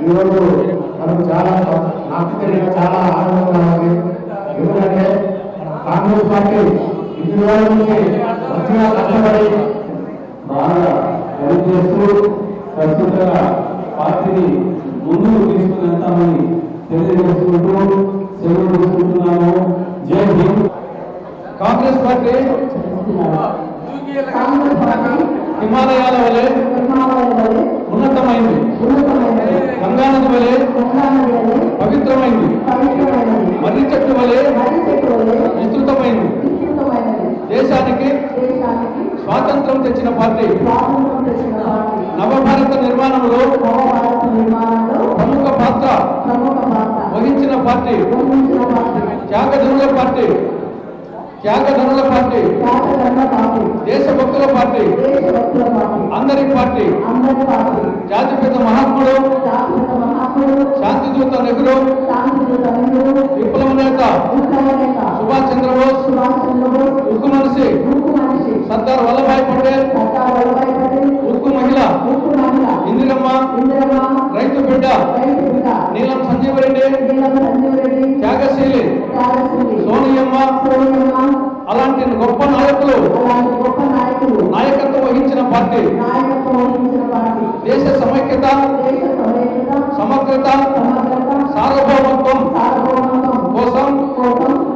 ఈరోజు మనకు చాలా నాకు తెలియక చాలా ఆనందంగా ఉంది. ఎందుకంటే కాంగ్రెస్ పార్టీ ఇన్ని రోజుల నుంచి మంచిగా కష్టపడి బాగా పనిచేస్తూ ఖచ్చితంగా పార్టీని ముందుకు తీసుకుని వెళ్తామని తెలియజేసుకుంటూ సెలవు తీసుకుంటున్నాము. జై హింద్. కాంగ్రెస్ పార్టీ హిమాలయాల వలె ఉన్నతమైంది, గంగానది వలె పవిత్రమైంది, మర్రి చెట్టు వలె విస్తృతమైంది. దేశానికి స్వాతంత్రం తెచ్చిన పార్టీ, నవభారత నిర్మాణంలో ప్రముఖ పాత్ర వహించిన పార్టీ, త్యాగధనుల పార్టీ, త్యాగధనుల పార్టీ, దేశభక్తుల పార్టీ, అందరి పార్టీ, జాతిపిత మహాత్ముడు శాంతిదూత నెహ్రూ, విప్లవ నేత సుభాష్ చంద్రబోస్, ఉక్కు మనిషి సర్దార్ వల్లభాయ్ పటేల్, ఉక్కు మహిళ ఇందిరమ్మ, రైతు బిడ్డ నీలం సంజీవరెడ్డి, త్యాగశీలి సోనియమ్మ, అలాంటి గొప్ప నాయకులు నాయకత్వం వహించిన పార్టీ, దేశ సమైక్యత, సమగ్రత, సార్వభౌమత్వం కోసం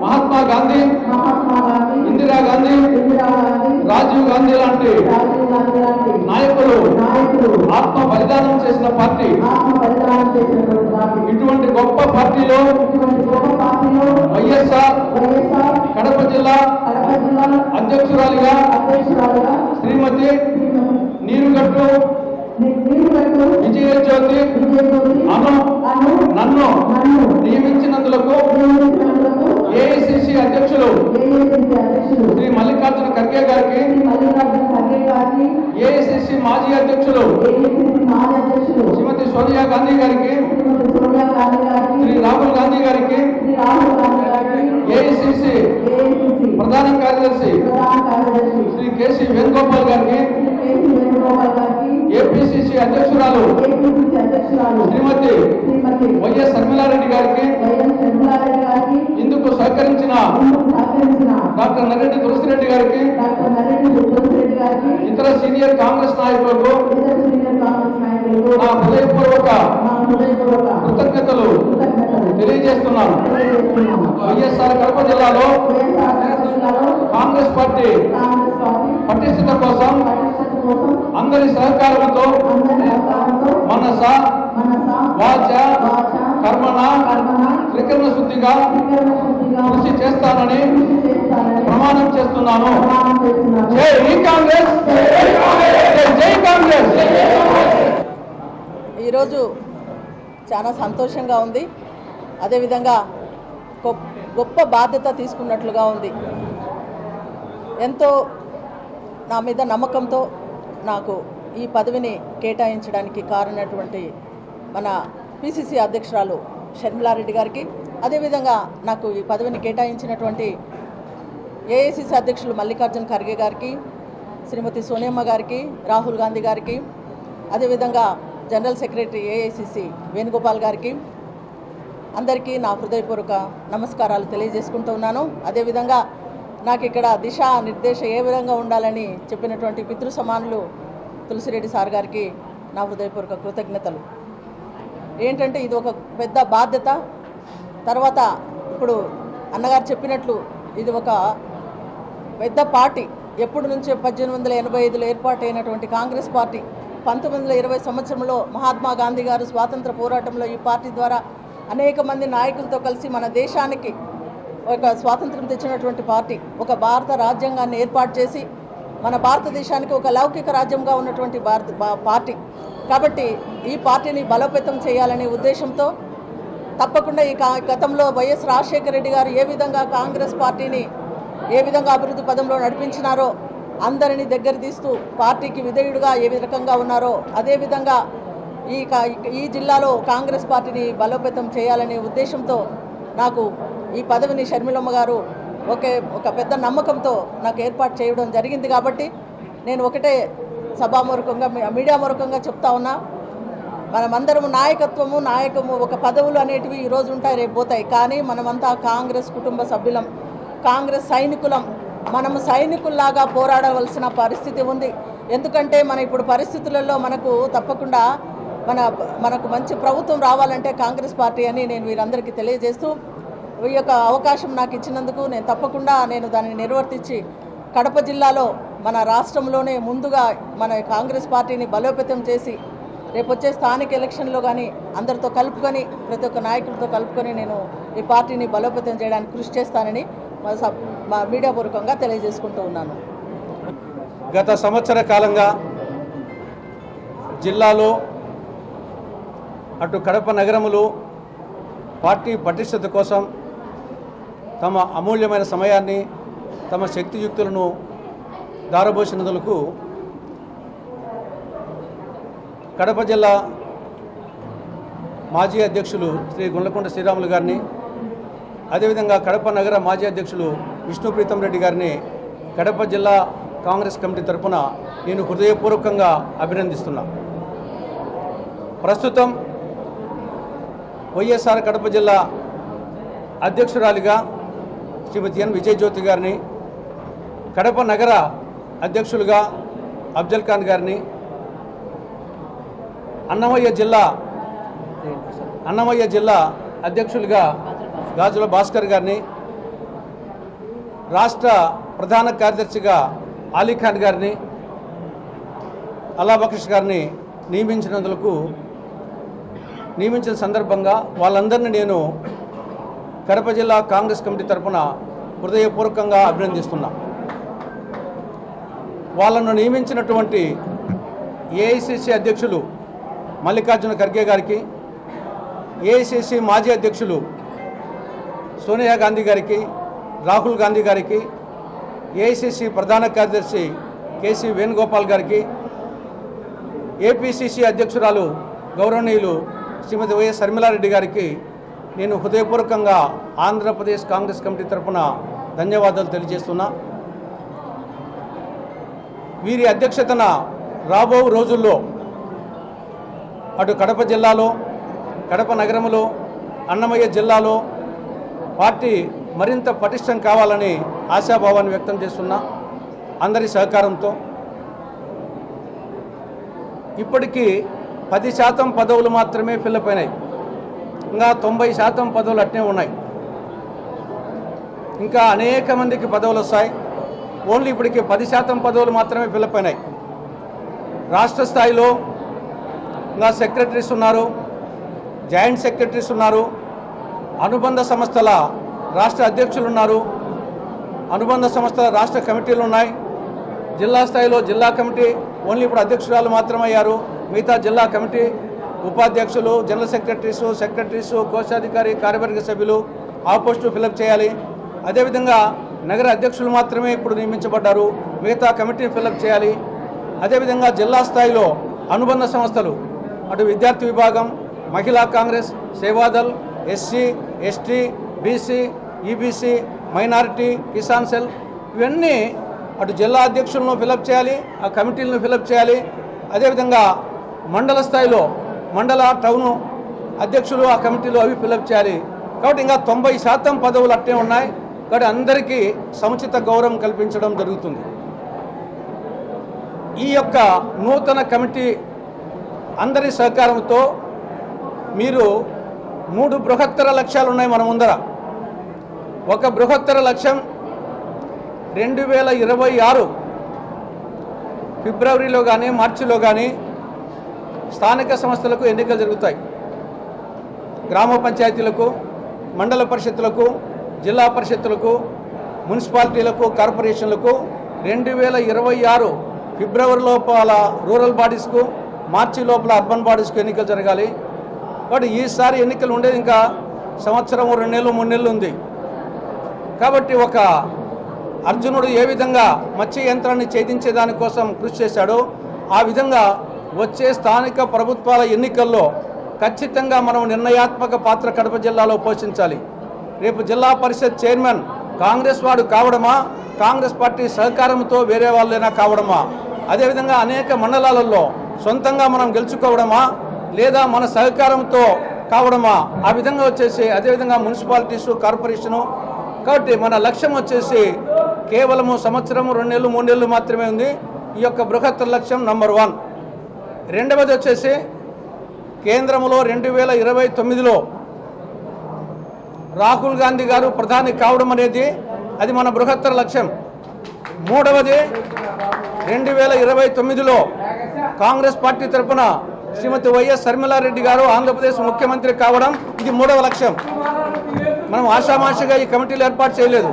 మహాత్మా గాంధీ, ఇందిరా గాంధీ, రాజీవ్ గాంధీ లాంటి నాయకులు ఆత్మ బలిదానం చేసిన పార్టీ. ఇటువంటి గొప్ప పార్టీలో వైఎస్ఆర్ కడప జిల్లా అధ్యక్షురాలిగా శ్రీమతి నీరుగట్టు విజయజ్యోతి నన్ను నియమించినందులకు ఏఐసిసి అధ్యక్షులు శ్రీ మల్లికార్జున ఖర్గే గారికి, ఏఐసిసి మాజీ అధ్యక్షులు శ్రీమతి సోనియా గాంధీ గారికి, శ్రీ రాహుల్ గాంధీ గారికి, ఏఐసిసి ప్రధాన కార్యదర్శి శ్రీ కేసీ వేణుగోపాల్ గారికి, ఏపీసీసీ అధ్యక్షురాలు శ్రీమతి వైఎస్ శర్మిలారెడ్డి గారికి, ఇందుకు సహకరించిన డాక్టర్ నరెడ్డి తులసిరెడ్డి గారికి, ఇతర సీనియర్ కాంగ్రెస్ నాయకులకు నా హృదయపూర్వక కృతజ్ఞతలు తెలియజేస్తున్నాను. వైఎస్ఆర్ కడప జిల్లాలో కాంగ్రెస్ పార్టీ పటిష్టత కోసం అందరి సహకారంతో మనస వాచ కర్మణ త్రికరణ శుద్ధిగా కృషి చేస్తానని ప్రమాణం చేస్తున్నాను. జై కాంగ్రెస్, జై కాంగ్రెస్. ఈరోజు చాలా సంతోషంగా ఉంది. అదేవిధంగా గొప్ప బాధ్యత తీసుకున్నట్లుగా ఉంది. ఎంతో నా మీద నమ్మకంతో నాకు ఈ పదవిని కేటాయించడానికి కారణమైనటువంటి మన పిసిసి అధ్యక్షురాలు షర్మిలారెడ్డి గారికి, అదేవిధంగా నాకు ఈ పదవిని కేటాయించినటువంటి ఏఐసిసి అధ్యక్షులు మల్లికార్జున ఖర్గే గారికి, శ్రీమతి సోనియమ్మ గారికి, రాహుల్ గాంధీ గారికి, అదేవిధంగా జనరల్ సెక్రటరీ ఏఐసిసి వేణుగోపాల్ గారికి అందరికీ నా హృదయపూర్వక నమస్కారాలు తెలియజేసుకుంటూ ఉన్నాను. అదేవిధంగా నాకు ఇక్కడ దిశ నిర్దేశ ఏ విధంగా ఉండాలని చెప్పినటువంటి పితృ సమానులు తులసిరెడ్డి సార్ గారికి నా హృదయపూర్వక కృతజ్ఞతలు. ఏంటంటే ఇది ఒక పెద్ద బాధ్యత. తర్వాత ఇప్పుడు అన్నగారు చెప్పినట్లు ఇది ఒక పెద్ద పార్టీ. ఎప్పటి నుంచో 1885లో ఏర్పాటైనటువంటి కాంగ్రెస్ పార్టీ 1920 సంవత్సరంలో మహాత్మా గాంధీ గారు స్వాతంత్ర పోరాటంలో ఈ పార్టీ ద్వారా అనేక మంది నాయకులతో కలిసి మన దేశానికి ఒక స్వాతంత్రం తెచ్చినటువంటి పార్టీ, ఒక భారత రాజ్యాంగాన్ని ఏర్పాటు చేసి మన భారతదేశానికి ఒక లౌకిక రాజ్యంగా ఉన్నటువంటి పార్టీ. కాబట్టి ఈ పార్టీని బలోపేతం చేయాలనే ఉద్దేశంతో తప్పకుండా ఈ గతంలో వైఎస్ రాజశేఖర రెడ్డి గారు ఏ విధంగా కాంగ్రెస్ పార్టీని ఏ విధంగా అభివృద్ధి పదంలో నడిపించినారో, అందరినీ దగ్గర తీస్తూ పార్టీకి విధేయుడుగా ఏ రకంగా ఉన్నారో అదేవిధంగా ఈ జిల్లాలో కాంగ్రెస్ పార్టీని బలోపేతం చేయాలనే ఉద్దేశంతో నాకు ఈ పదవిని షర్మిలమ్మ గారు ఒక పెద్ద నమ్మకంతో నాకు ఏర్పాటు చేయడం జరిగింది. కాబట్టి నేను ఒకటే సభామూలకంగా మీడియా మూలకంగా చెప్తా ఉన్నా, మనమందరం నాయకము ఒక పదవులు అనేటివి ఈరోజు ఉంటాయి, రేపు పోతాయి. కానీ మనమంతా కాంగ్రెస్ కుటుంబ సభ్యులం, కాంగ్రెస్ సైనికులం. మనము సైనికుల్లాగా పోరాడవలసిన పరిస్థితి ఉంది. ఎందుకంటే మన ఇప్పుడు పరిస్థితులలో మనకు తప్పకుండా మనకు మంచి ప్రభుత్వం రావాలంటే కాంగ్రెస్ పార్టీ అని నేను వీరందరికీ తెలియజేస్తూ, ఈ యొక్క అవకాశం నాకు ఇచ్చినందుకు నేను తప్పకుండా దానిని నిర్వర్తించి కడప జిల్లాలో మన రాష్ట్రంలోనే ముందుగా మన కాంగ్రెస్ పార్టీని బలోపేతం చేసి రేపు వచ్చే స్థానిక ఎలక్షన్లో కానీ అందరితో కలుపుకొని, ప్రతి ఒక్క నాయకులతో కలుపుకొని నేను ఈ పార్టీని బలోపేతం చేయడానికి కృషి చేస్తానని మా మీడియా పూర్వకంగా తెలియజేసుకుంటూ ఉన్నాను. గత సంవత్సర కాలంగా జిల్లాలో అటు కడప నగరములో పార్టీ పటిష్టత కోసం తమ అమూల్యమైన సమయాన్ని, తమ శక్తియుక్తులను దారబోసినందుకు కడప జిల్లా మాజీ అధ్యక్షులు శ్రీ గుండ్లకొండ శ్రీరాములు గారిని, అదేవిధంగా కడప నగర మాజీ అధ్యక్షులు విష్ణుప్రీతం రెడ్డి గారిని కడప జిల్లా కాంగ్రెస్ కమిటీ తరఫున నేను హృదయపూర్వకంగా అభినందిస్తున్నా. ప్రస్తుతం వైఎస్ఆర్ కడప జిల్లా అధ్యక్షురాలిగా శ్రీమతి ఎన్ విజయజ్యోతి గారిని, కడప నగర అధ్యక్షులుగా అఫ్జల్ ఖాన్ గారిని, అన్నమయ్య జిల్లా అధ్యక్షులుగా గాజుల భాస్కర్ గారిని, రాష్ట్ర ప్రధాన కార్యదర్శిగా అలీఖాన్ గారిని, అల్లాబక్ష్ గారిని నియమించిన సందర్భంగా వాళ్ళందరినీ నేను కడప జిల్లా కాంగ్రెస్ కమిటీ తరఫున హృదయపూర్వకంగా అభినందిస్తున్నా. వాళ్ళను నియమించినటువంటి ఏఐసిసి అధ్యక్షులు మల్లికార్జున ఖర్గే గారికి, ఏఐసిసి మాజీ అధ్యక్షులు సోనియా గాంధీ గారికి, రాహుల్ గాంధీ గారికి, ఏఐసిసి ప్రధాన కార్యదర్శి కేసీ వేణుగోపాల్ గారికి, ఏపీసీసీ అధ్యక్షురాలు గౌరవనీయులు శ్రీమతి వైఎస్ శర్మిలారెడ్డి గారికి నేను హృదయపూర్వకంగా ఆంధ్రప్రదేశ్ కాంగ్రెస్ కమిటీ తరఫున ధన్యవాదాలు తెలియజేస్తున్నా. వీరి అధ్యక్షతన రాబో రోజుల్లో అటు కడప జిల్లాలో, కడప నగరంలో, అన్నమయ్య జిల్లాలో పార్టీ మరింత పటిష్టం కావాలని ఆశాభావాన్ని వ్యక్తం చేస్తున్నా. అందరి సహకారంతో ఇప్పటికీ 10% పదవులు మాత్రమే ఫిల్అప్ అయినాయి. ఇంకా 90% పదవులు అట్నే ఉన్నాయి. ఇంకా అనేక మందికి పదవులు వస్తాయి. ఓన్లీ ఇప్పటికి 10% పదవులు మాత్రమే ఫిల్అప్ అయినాయి. రాష్ట్ర స్థాయిలో ఇంకా సెక్రటరీస్ ఉన్నారు, జాయింట్ సెక్రటరీస్ ఉన్నారు, అనుబంధ సంస్థల రాష్ట్ర అధ్యక్షులు ఉన్నారు, అనుబంధ సంస్థల రాష్ట్ర కమిటీలు ఉన్నాయి. జిల్లా స్థాయిలో జిల్లా కమిటీ ఓన్లీ ఇప్పుడు అధ్యక్షురాలు మాత్రమయ్యారు. మిగతా జిల్లా కమిటీ ఉపాధ్యక్షులు, జనరల్ సెక్రటరీసు, కోశాధికారి, కార్యవర్గ సభ్యులు ఆ పోస్టు ఫిలప్ చేయాలి. అదేవిధంగా నగర అధ్యక్షులు మాత్రమే ఇప్పుడు నియమించబడ్డారు, మిగతా కమిటీని ఫిలప్ చేయాలి. అదేవిధంగా జిల్లా స్థాయిలో అనుబంధ సంస్థలు అటు విద్యార్థి విభాగం, మహిళా Congress, Seva Dal, SC, ST, BC, EBC, minority, Kisan cell ఇవన్నీ అటు జిల్లా అధ్యక్షులను ఫిలప్ చేయాలి, ఆ కమిటీలను ఫిలప్ చేయాలి. అదేవిధంగా మండల స్థాయిలో మండల టౌను అధ్యక్షులు ఆ కమిటీలు అవి ఫిలప్ చేయాలి. కాబట్టి ఇంకా 90% పదవులు అట్టే ఉన్నాయి. కాబట్టి అందరికీ సముచిత గౌరవం కల్పించడం జరుగుతుంది. ఈ యొక్క నూతన కమిటీ అందరి సహకారంతో మీరు 3 బృహత్తర లక్ష్యాలు ఉన్నాయి మన ముందర. ఒక బృహత్తర లక్ష్యం 2026 ఫిబ్రవరిలో కానీ మార్చిలో కానీ స్థానిక సంస్థలకు ఎన్నికలు జరుగుతాయి. గ్రామ పంచాయతీలకు, మండల పరిషత్తులకు, జిల్లా పరిషత్తులకు, మున్సిపాలిటీలకు, కార్పొరేషన్లకు 2026 ఫిబ్రవరి లోపల రూరల్ బాడీస్కు, మార్చి లోపల అర్బన్ బాడీస్కు ఎన్నికలు జరగాలి. కాబట్టి ఈసారి ఎన్నికలు ఉండేది ఇంకా సంవత్సరం 2 నెలలు 3 నెలలు ఉంది. కాబట్టి ఒక అర్జునుడు ఏ విధంగా మత్స్య యంత్రాన్ని ఛేదించే దానికోసం కృషి చేశాడో ఆ విధంగా వచ్చే స్థానిక ప్రభుత్వాల ఎన్నికల్లో ఖచ్చితంగా మనం నిర్ణయాత్మక పాత్ర కడప జిల్లాలో పోషించాలి. రేపు జిల్లా పరిషత్ చైర్మన్ కాంగ్రెస్ వాడు కావడమా, కాంగ్రెస్ పార్టీ సహకారంతో వేరే వాళ్ళైనా కావడమా, అదేవిధంగా అనేక మండలాలలో సొంతంగా మనం గెలుచుకోవడమా లేదా మన సహకారంతో కావడమా ఆ విధంగా వచ్చేసి అదేవిధంగా మున్సిపాలిటీసు కార్పొరేషను కాబట్టి మన లక్ష్యం వచ్చేసి కేవలము సంవత్సరము 2 నెలలు 3 నెలలు మాత్రమే ఉంది. ఈ యొక్క బృహత్తర లక్ష్యం నంబర్ 1. రెండవది వచ్చేసి కేంద్రంలో 2029లో రాహుల్ గాంధీ గారు ప్రధాని కావడం అనేది అది మన బృహత్తర లక్ష్యం. మూడవది 2029లో కాంగ్రెస్ పార్టీ తరఫున శ్రీమతి వైఎస్ షర్మిలారెడ్డి గారు ఆంధ్రప్రదేశ్ ముఖ్యమంత్రి కావడం ఇది మూడవ లక్ష్యం. మనం ఆషామాషిగా ఈ కమిటీలు ఏర్పాటు చేయలేదు,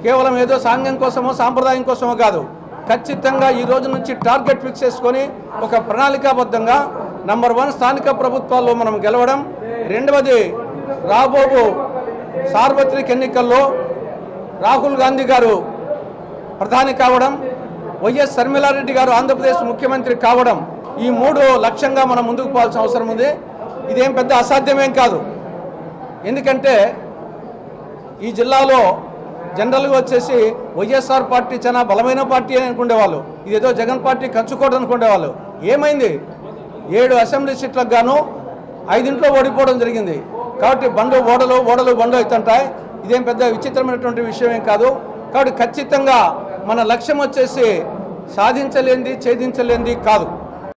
కేవలం ఏదో సాంఘ్యం కోసమో సాంప్రదాయం కోసమో కాదు. ఖచ్చితంగా ఈ రోజు నుంచి టార్గెట్ ఫిక్స్ చేసుకొని ఒక ప్రణాళికాబద్ధంగా నంబర్ 1 స్థానిక ప్రభుత్వాల్లో మనం గెలవడం. రెండవది రాబోవు సార్వత్రిక ఎన్నికల్లో రాహుల్ గాంధీ గారు ప్రధాని కావడం, వైఎస్ షర్మిలారెడ్డి గారు ఆంధ్రప్రదేశ్ ముఖ్యమంత్రి కావడం, ఈ 3 లక్ష్యంగా మనం ముందుకు పోవాల్సిన అవసరం ఉంది. ఇదేం పెద్ద అసాధ్యమేం కాదు. ఎందుకంటే ఈ జిల్లాలో జనరల్గా వచ్చేసి వైఎస్ఆర్ పార్టీ చాలా బలమైన పార్టీ అని అనుకునేవాళ్ళు, ఇదేదో జగన్ పార్టీ కంచుకోవడం అనుకునేవాళ్ళు. ఏమైంది? 7 అసెంబ్లీ సీట్లకు గాను 5 ఓడిపోవడం జరిగింది. కాబట్టి ఓడలు బండు అవుతుంటాయి. ఇదేం పెద్ద విచిత్రమైనటువంటి విషయం ఏం కాదు. కాబట్టి ఖచ్చితంగా మన లక్ష్యం వచ్చేసి సాధించలేనిది ఛేదించలేనిది కాదు.